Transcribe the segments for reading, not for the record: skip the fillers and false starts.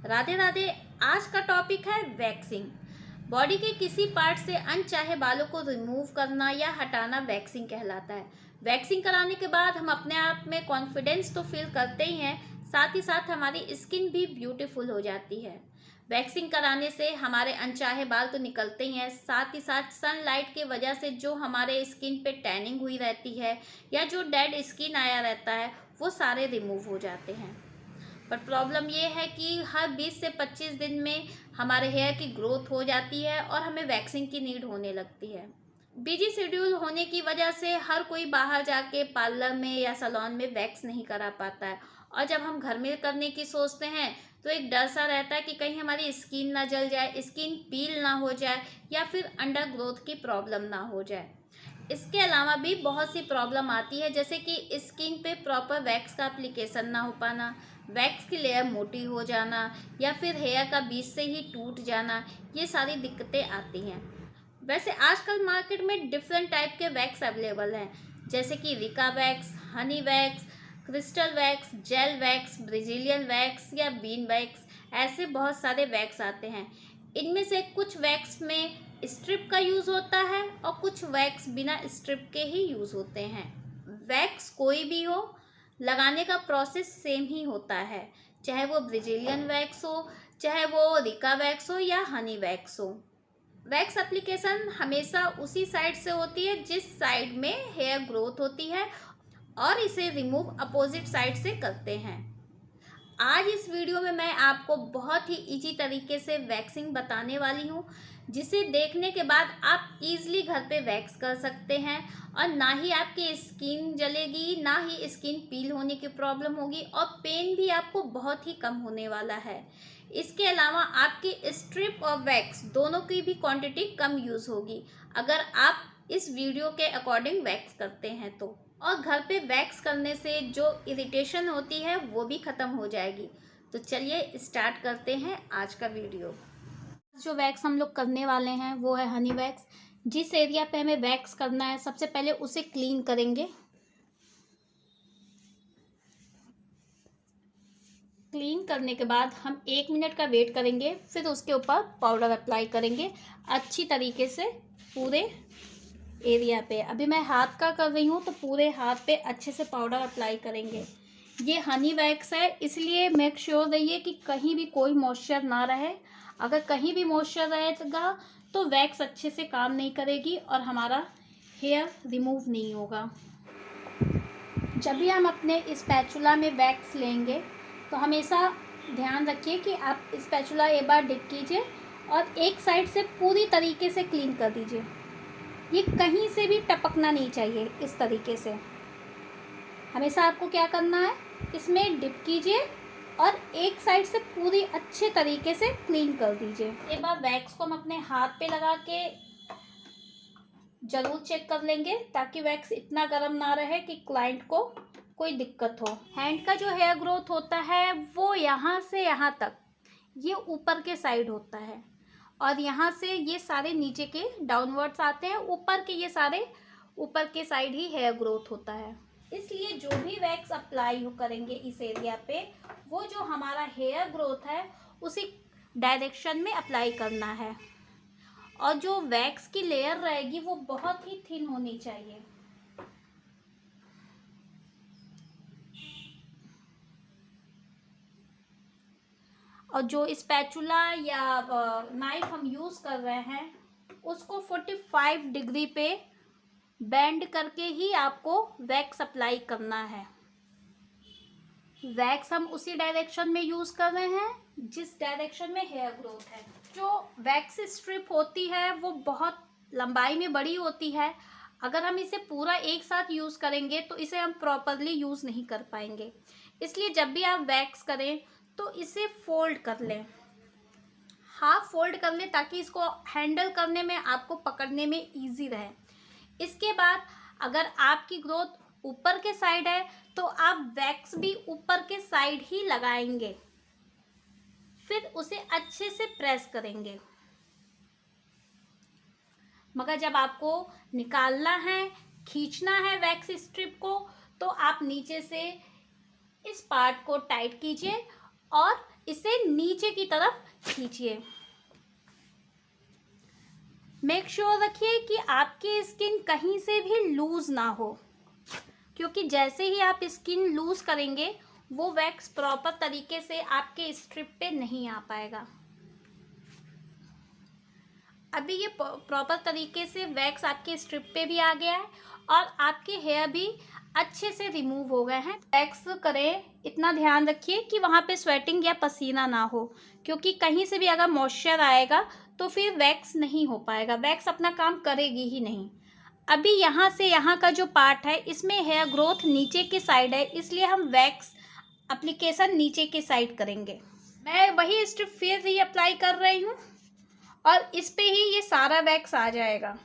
राधे राधे। आज का टॉपिक है वैक्सिंग। बॉडी के किसी पार्ट से अनचाहे बालों को रिमूव करना या हटाना वैक्सिंग कहलाता है। वैक्सिंग कराने के बाद हम अपने आप में कॉन्फिडेंस तो फील करते ही हैं, साथ ही साथ हमारी स्किन भी ब्यूटीफुल हो जाती है। वैक्सिंग कराने से हमारे अनचाहे बाल तो निकलते ही हैं, साथ ही साथ सनलाइट की वजह से जो हमारे स्किन पे टैनिंग हुई रहती है या जो डेड स्किन आया रहता है वो सारे रिमूव हो जाते हैं। पर प्रॉब्लम ये है कि हर 20 से 25 दिन में हमारे हेयर की ग्रोथ हो जाती है और हमें वैक्सिंग की नीड होने लगती है। बिजी शेड्यूल होने की वजह से हर कोई बाहर जाके पार्लर में या सैलून में वैक्स नहीं करा पाता है, और जब हम घर में करने की सोचते हैं तो एक डर सा रहता है कि कहीं हमारी स्किन ना जल जाए, स्किन पील ना हो जाए या फिर अंडर ग्रोथ की प्रॉब्लम ना हो जाए। इसके अलावा भी बहुत सी प्रॉब्लम आती है, जैसे कि स्किन पे प्रॉपर वैक्स का एप्लीकेशन ना हो पाना, वैक्स की लेयर मोटी हो जाना या फिर हेयर का बीच से ही टूट जाना। ये सारी दिक्कतें आती हैं। वैसे आजकल मार्केट में डिफरेंट टाइप के वैक्स अवेलेबल हैं, जैसे कि Rica wax, honey wax, crystal wax, gel wax, Brazilian wax या बीन वैक्स। ऐसे बहुत सारे वैक्स आते हैं। इनमें से कुछ वैक्स में स्ट्रिप का यूज़ होता है और कुछ वैक्स बिना स्ट्रिप के ही यूज़ होते हैं। वैक्स कोई भी हो, लगाने का प्रोसेस सेम ही होता है, चाहे वो ब्राज़ीलियन वैक्स हो, चाहे वो रिका वैक्स हो या हनी वैक्स हो। वैक्स एप्लीकेशन हमेशा उसी साइड से होती है जिस साइड में हेयर ग्रोथ होती है, और इसे रिमूव अपोजिट साइड से करते हैं। आज इस वीडियो में मैं आपको बहुत ही इजी तरीके से वैक्सिंग बताने वाली हूँ, जिसे देखने के बाद आप इजीली घर पे वैक्स कर सकते हैं और ना ही आपकी स्किन जलेगी, ना ही स्किन पील होने की प्रॉब्लम होगी, और पेन भी आपको बहुत ही कम होने वाला है। इसके अलावा आपकी स्ट्रिप और वैक्स दोनों की भी क्वांटिटी कम यूज़ होगी अगर आप इस वीडियो के अकॉर्डिंग वैक्स करते हैं तो। और घर पे वैक्स करने से जो इरिटेशन होती है वो भी ख़त्म हो जाएगी। तो चलिए स्टार्ट करते हैं आज का वीडियो। जो वैक्स हम लोग करने वाले हैं वो है हनी वैक्स। जिस एरिया पे हमें वैक्स करना है सबसे पहले उसे क्लीन करेंगे। क्लीन करने के बाद हम 1 मिनट का वेट करेंगे, फिर उसके ऊपर पाउडर अप्लाई करेंगे अच्छी तरीके से पूरे एरिया पे। अभी मैं हाथ का कर रही हूँ तो पूरे हाथ पे अच्छे से पाउडर अप्लाई करेंगे। ये हनी वैक्स है, इसलिए मेक श्योर रहिए कि कहीं भी कोई मॉइस्चर ना रहे। अगर कहीं भी मॉइस्चर रहेगा तो वैक्स अच्छे से काम नहीं करेगी और हमारा हेयर रिमूव नहीं होगा। जब भी हम अपने स्पैचुला में वैक्स लेंगे तो हमेशा ध्यान रखिए कि आप स्पैचुला एक बार डिप कीजिए और एक साइड से पूरी तरीके से क्लीन कर दीजिए। ये कहीं से भी टपकना नहीं चाहिए। इस तरीके से हमेशा आपको क्या करना है, इसमें डिप कीजिए और एक साइड से पूरी अच्छे तरीके से क्लीन कर दीजिए। एक बार वैक्स को हम अपने हाथ पे लगा के ज़रूर चेक कर लेंगे, ताकि वैक्स इतना गर्म ना रहे कि क्लाइंट को कोई दिक्कत हो। हैंड का जो हेयर ग्रोथ होता है वो यहाँ से यहाँ तक ये ऊपर के साइड होता है, और यहाँ से ये सारे नीचे के डाउनवर्ड्स आते हैं, ऊपर के ये सारे ऊपर के साइड ही हेयर ग्रोथ होता है। इसलिए जो भी वैक्स अप्लाई करेंगे इस एरिया पे, वो जो हमारा हेयर ग्रोथ है उसी डायरेक्शन में अप्लाई करना है, और जो वैक्स की लेयर रहेगी वो बहुत ही थिन होनी चाहिए। और जो स्पैचुला या नाइफ हम यूज़ कर रहे हैं उसको 45 डिग्री पे बेंड करके ही आपको वैक्स अप्लाई करना है। वैक्स हम उसी डायरेक्शन में यूज़ कर रहे हैं जिस डायरेक्शन में हेयर ग्रोथ है। जो वैक्स स्ट्रिप होती है वो बहुत लंबाई में बड़ी होती है। अगर हम इसे पूरा एक साथ यूज़ करेंगे तो इसे हम प्रॉपरली यूज़ नहीं कर पाएंगे। इसलिए जब भी आप वैक्स करें तो इसे फोल्ड कर लें, हाफ फोल्ड कर लें, ताकि इसको हैंडल करने में, आपको पकड़ने में इजी रहे। इसके बाद अगर आपकी ग्रोथ ऊपर के साइड है तो आप वैक्स भी ऊपर के साइड ही लगाएंगे, फिर उसे अच्छे से प्रेस करेंगे। मगर जब आपको निकालना है, खींचना है वैक्स स्ट्रिप को, तो आप नीचे से इस पार्ट को टाइट कीजिए और इसे नीचे की तरफ खींचिए। मेक श्योर रखिए कि आपकी स्किन कहीं से भी लूज ना हो, क्योंकि जैसे ही आप स्किन लूज करेंगे वो वैक्स प्रॉपर तरीके से आपके स्ट्रिप पे नहीं आ पाएगा। अभी ये प्रॉपर तरीके से वैक्स आपके स्ट्रिप पे भी आ गया है और आपके हेयर भी अच्छे से रिमूव हो गए हैं। वैक्स करें इतना ध्यान रखिए कि वहाँ पे स्वेटिंग या पसीना ना हो, क्योंकि कहीं से भी अगर मॉइस्चर आएगा तो फिर वैक्स नहीं हो पाएगा, वैक्स अपना काम करेगी ही नहीं। अभी यहाँ से यहाँ का जो पार्ट है इसमें हेयर ग्रोथ नीचे की साइड है, इसलिए हम वैक्स एप्लीकेशन नीचे की साइड करेंगे। मैं वही स्ट्रिप फिर री अप्लाई कर रही हूँ और इस पे ही ये सारा वैक्स आ जाएगा।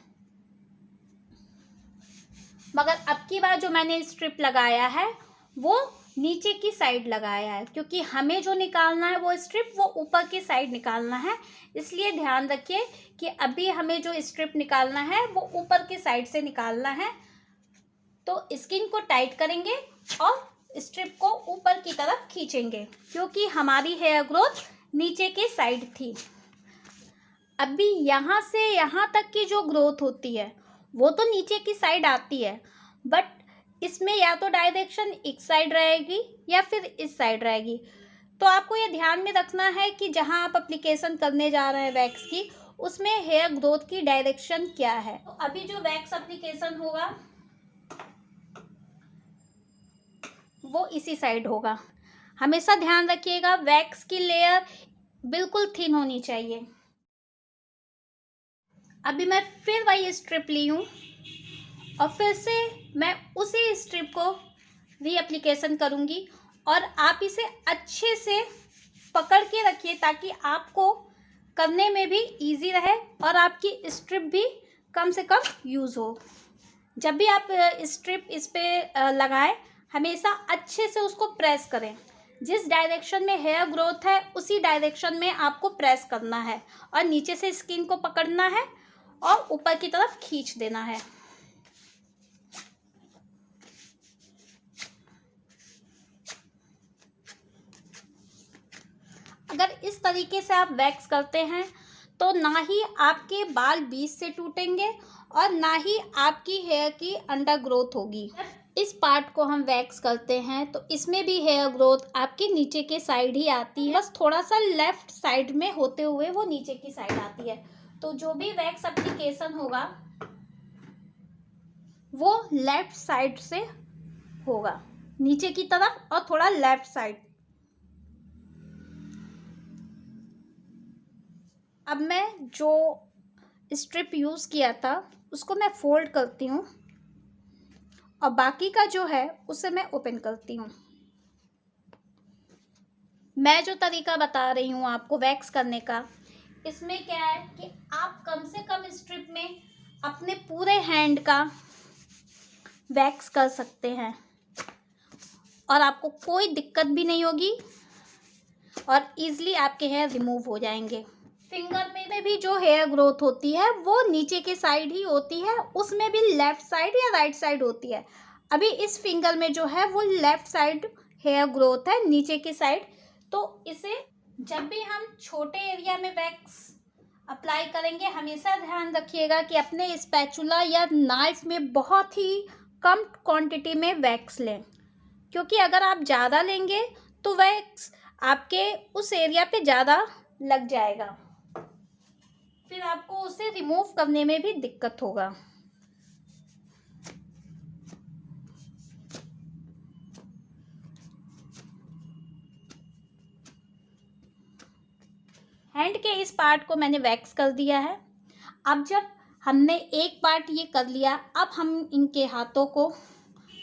मगर अब की बार जो मैंने स्ट्रिप लगाया है वो नीचे की साइड लगाया है, क्योंकि हमें जो निकालना है वो स्ट्रिप वो ऊपर की साइड निकालना है। इसलिए ध्यान रखिए कि अभी हमें जो स्ट्रिप निकालना है वो ऊपर की साइड से निकालना है। तो स्किन को टाइट करेंगे और स्ट्रिप को ऊपर की तरफ खींचेंगे, क्योंकि हमारी हेयर ग्रोथ नीचे की साइड थी। अभी यहाँ से यहाँ तक की जो ग्रोथ होती है वो तो नीचे की साइड आती है, बट इसमें या तो डायरेक्शन इस साइड रहेगी या फिर इस साइड रहेगी। तो आपको ये ध्यान में रखना है कि जहाँ आप एप्लीकेशन करने जा रहे हैं वैक्स की, उसमें हेयर ग्रोथ की डायरेक्शन क्या है। तो अभी जो वैक्स एप्लीकेशन होगा वो इसी साइड होगा। हमेशा ध्यान रखिएगा वैक्स की लेयर बिल्कुल थिन होनी चाहिए। अभी मैं फिर वही स्ट्रिप ली हूँ और फिर से मैं उसी स्ट्रिप को री एप्लीकेशन करूँगी और आप इसे अच्छे से पकड़ के रखिए ताकि आपको करने में भी इजी रहे और आपकी स्ट्रिप भी कम से कम यूज़ हो। जब भी आप स्ट्रिप इस पे लगाएं हमेशा अच्छे से उसको प्रेस करें। जिस डायरेक्शन में हेयर ग्रोथ है उसी डायरेक्शन में आपको प्रेस करना है और नीचे से स्किन को पकड़ना है और ऊपर की तरफ खींच देना है। अगर इस तरीके से आप वैक्स करते हैं तो ना ही आपके बाल बीच से टूटेंगे और ना ही आपकी हेयर की अंडर ग्रोथ होगी। इस पार्ट को हम वैक्स करते हैं तो इसमें भी हेयर ग्रोथ आपके नीचे के साइड ही आती है, बस थोड़ा सा लेफ्ट साइड में होते हुए वो नीचे की साइड आती है। तो जो भी वैक्स एप्लीकेशन होगा वो लेफ्ट साइड से होगा, नीचे की तरफ और थोड़ा लेफ्ट साइड। अब मैं जो स्ट्रिप यूज़ किया था उसको मैं फोल्ड करती हूँ और बाकी का जो है उसे मैं ओपन करती हूँ। मैं जो तरीका बता रही हूँ आपको वैक्स करने का, इसमें क्या है कि आप कम से कम स्ट्रिप में अपने पूरे हैंड का वैक्स कर सकते हैं और आपको कोई दिक्कत भी नहीं होगी और इजीली आपके हेयर रिमूव हो जाएंगे। फिंगर में भी जो हेयर ग्रोथ होती है वो नीचे के साइड ही होती है, उसमें भी लेफ्ट साइड या राइट साइड होती है। अभी इस फिंगर में जो है वो लेफ्ट साइड हेयर ग्रोथ है नीचे की साइड। तो इसे जब भी हम छोटे एरिया में वैक्स अप्लाई करेंगे हमेशा ध्यान रखिएगा कि अपने स्पैचुला या नाइफ में बहुत ही कम क्वांटिटी में वैक्स लें, क्योंकि अगर आप ज़्यादा लेंगे तो वैक्स आपके उस एरिया पे ज़्यादा लग जाएगा, फिर आपको उसे रिमूव करने में भी दिक्कत होगा। हैंड के इस पार्ट को मैंने वैक्स कर दिया है। अब जब हमने एक पार्ट ये कर लिया, अब हम इनके हाथों को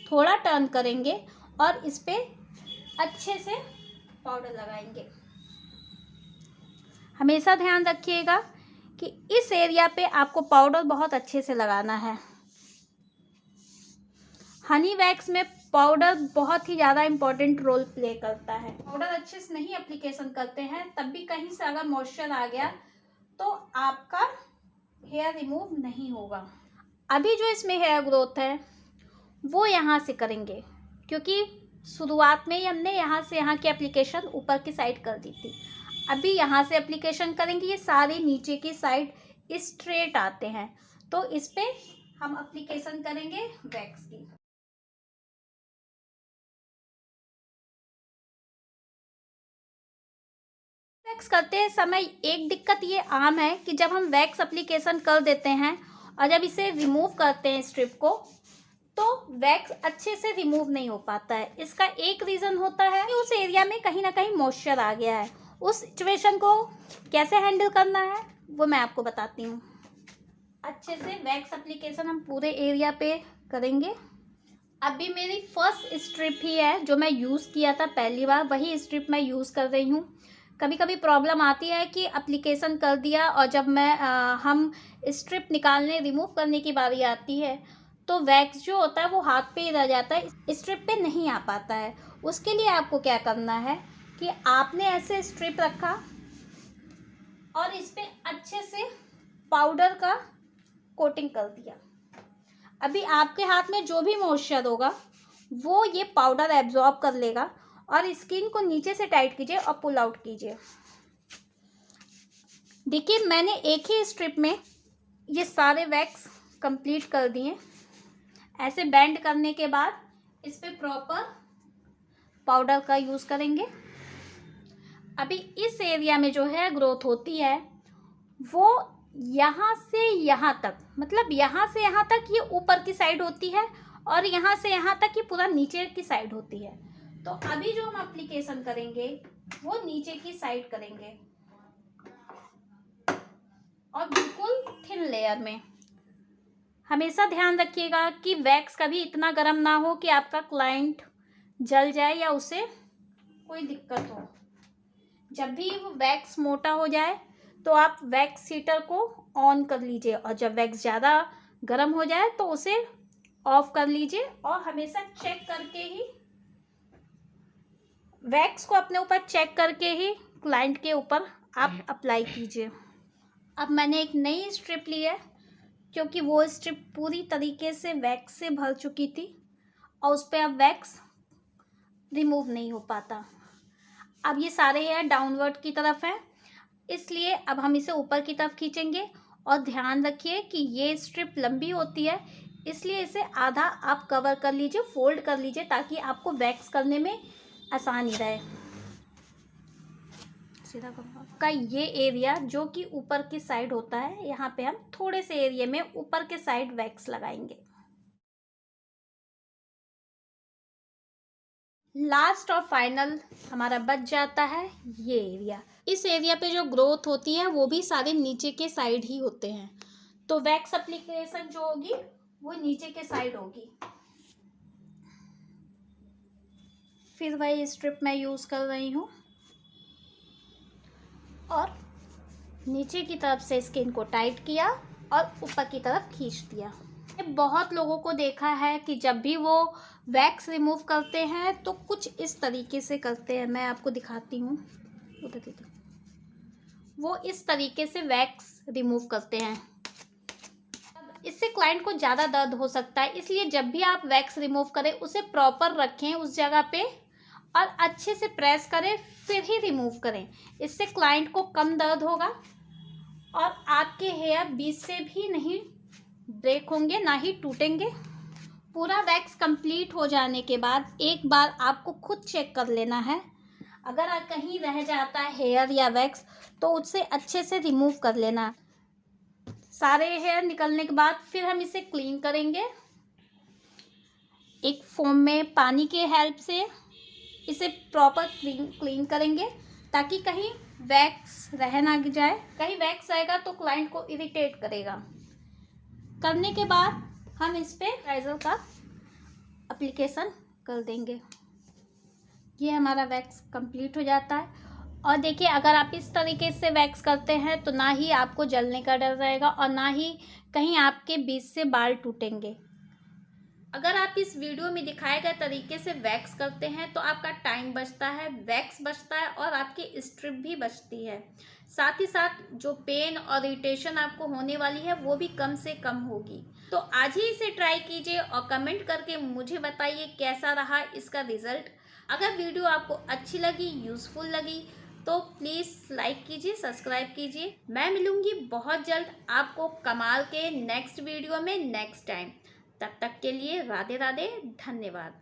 थोड़ा टर्न करेंगे और इस पे अच्छे से पाउडर लगाएंगे। हमेशा ध्यान रखिएगा कि इस एरिया पे आपको पाउडर बहुत अच्छे से लगाना है। हनी वैक्स में पाउडर बहुत ही ज़्यादा इम्पोर्टेंट रोल प्ले करता है। पाउडर अच्छे से नहीं एप्लीकेशन करते हैं तब भी कहीं से अगर मॉइस्चर आ गया तो आपका हेयर रिमूव नहीं होगा। अभी जो इसमें हेयर ग्रोथ है वो यहाँ से करेंगे, क्योंकि शुरुआत में ही हमने यहाँ से यहाँ की एप्लीकेशन ऊपर की साइड कर दी थी। अभी यहाँ से एप्लीकेशन करेंगे, ये सारे नीचे की साइड स्ट्रेट आते हैं, तो इस पे हम एप्लीकेशन करेंगे वैक्स की। वैक्स करते समय एक दिक्कत ये आम है कि जब हम वैक्स एप्लीकेशन कर देते हैं और जब इसे रिमूव करते हैं स्ट्रिप को, तो वैक्स अच्छे से रिमूव नहीं हो पाता है। इसका एक रीज़न होता है कि उस एरिया में कहीं ना कहीं मॉइस्चर आ गया है। उस सिचुएशन को कैसे हैंडल करना है वो मैं आपको बताती हूँ। अच्छे से वैक्स एप्लीकेशन हम पूरे एरिया पे करेंगे। अभी मेरी फर्स्ट स्ट्रिप ही है जो मैं यूज़ किया था पहली बार, वही स्ट्रिप मैं यूज़ कर रही हूँ। कभी कभी प्रॉब्लम आती है कि एप्लीकेशन कर दिया और जब हम स्ट्रिप निकालने रिमूव करने की बारी आती है तो वैक्स जो होता है वो हाथ पे ही रह जाता है, स्ट्रिप पे नहीं आ पाता है। उसके लिए आपको क्या करना है कि आपने ऐसे स्ट्रिप रखा और इस पे अच्छे से पाउडर का कोटिंग कर दिया। अभी आपके हाथ में जो भी मॉइस्चर होगा वो ये पाउडर एब्जॉर्ब कर लेगा और स्किन को नीचे से टाइट कीजिए और पुल आउट कीजिए। देखिए मैंने एक ही स्ट्रिप में ये सारे वैक्स कंप्लीट कर दिए। ऐसे बेंड करने के बाद इस पे प्रॉपर पाउडर का यूज़ करेंगे। अभी इस एरिया में जो है ग्रोथ होती है वो यहाँ से यहाँ तक, मतलब यहाँ से यहाँ तक ये ऊपर की साइड होती है और यहाँ से यहाँ तक ये पूरा नीचे की साइड होती है। तो अभी जो हम एप्लीकेशन करेंगे वो नीचे की साइड करेंगे और बिल्कुल थिन लेयर में। हमेशा ध्यान रखिएगा कि वैक्स कभी इतना गर्म ना हो कि आपका क्लाइंट जल जाए या उसे कोई दिक्कत हो। जब भी वो वैक्स मोटा हो जाए तो आप वैक्स हीटर को ऑन कर लीजिए और जब वैक्स ज़्यादा गर्म हो जाए तो उसे ऑफ कर लीजिए और हमेशा चेक करके ही वैक्स को अपने ऊपर चेक करके ही क्लाइंट के ऊपर आप अप्लाई कीजिए। अब मैंने एक नई स्ट्रिप ली है क्योंकि वो स्ट्रिप पूरी तरीके से वैक्स से भर चुकी थी और उस पर अब वैक्स रिमूव नहीं हो पाता। अब ये सारे हेयर डाउनवर्ड की तरफ है, इसलिए अब हम इसे ऊपर की तरफ खींचेंगे। और ध्यान रखिए कि ये स्ट्रिप लंबी होती है, इसलिए इसे आधा आप कवर कर लीजिए, फोल्ड कर लीजिए ताकि आपको वैक्स करने में आसानी रहे। सीधा का ये एरिया जो कि ऊपर की साइड होता है, यहाँ पे हम थोड़े से एरिया में ऊपर के साइड वैक्स लगाएंगे। लास्ट और फाइनल हमारा बच जाता है ये एरिया। इस एरिया पे जो ग्रोथ होती है वो भी सारे नीचे के साइड ही होते हैं, तो वैक्स एप्लीकेशन जो होगी वो नीचे के साइड होगी। फिर वही स्ट्रिप मैं यूज़ कर रही हूँ और नीचे की तरफ से स्किन को टाइट किया और ऊपर की तरफ खींच दिया। बहुत लोगों को देखा है कि जब भी वो वैक्स रिमूव करते हैं तो कुछ इस तरीके से करते हैं। मैं आपको दिखाती हूँ, वो इस तरीके से वैक्स रिमूव करते हैं। इससे क्लाइंट को ज़्यादा दर्द हो सकता है, इसलिए जब भी आप वैक्स रिमूव करें उसे प्रॉपर रखें उस जगह पे और अच्छे से प्रेस करें फिर ही रिमूव करें। इससे क्लाइंट को कम दर्द होगा और आपके हेयर बीच से भी नहीं ब्रेक होंगे, ना ही टूटेंगे। पूरा वैक्स कंप्लीट हो जाने के बाद एक बार आपको खुद चेक कर लेना है। अगर कहीं रह जाता है हेयर या वैक्स तो उससे अच्छे से रिमूव कर लेना। सारे हेयर निकलने के बाद फिर हम इसे क्लीन करेंगे। एक फोम में पानी के हेल्प से इसे प्रॉपर क्लीन करेंगे ताकि कहीं वैक्स रह ना जाए। कहीं वैक्स आएगा तो क्लाइंट को इरिटेट करेगा। करने के बाद हम इस पे मॉइस्चराइजर का एप्लीकेशन कर देंगे। ये हमारा वैक्स कंप्लीट हो जाता है। और देखिए अगर आप इस तरीके से वैक्स करते हैं तो ना ही आपको जलने का डर रहेगा और ना ही कहीं आपके बीच से बाल टूटेंगे। अगर आप इस वीडियो में दिखाए गए तरीके से वैक्स करते हैं तो आपका टाइम बचता है, वैक्स बचता है और आपकी स्ट्रिप भी बचती है। साथ ही साथ जो पेन और इरिटेशन आपको होने वाली है वो भी कम से कम होगी। तो आज ही इसे ट्राई कीजिए और कमेंट करके मुझे बताइए कैसा रहा इसका रिजल्ट। अगर वीडियो आपको अच्छी लगी, यूज़फुल लगी तो प्लीज़ लाइक कीजिए, सब्सक्राइब कीजिए। मैं मिलूंगी बहुत जल्द आपको कमाल के नेक्स्ट वीडियो में नेक्स्ट टाइम। तब तक के लिए राधे राधे, धन्यवाद।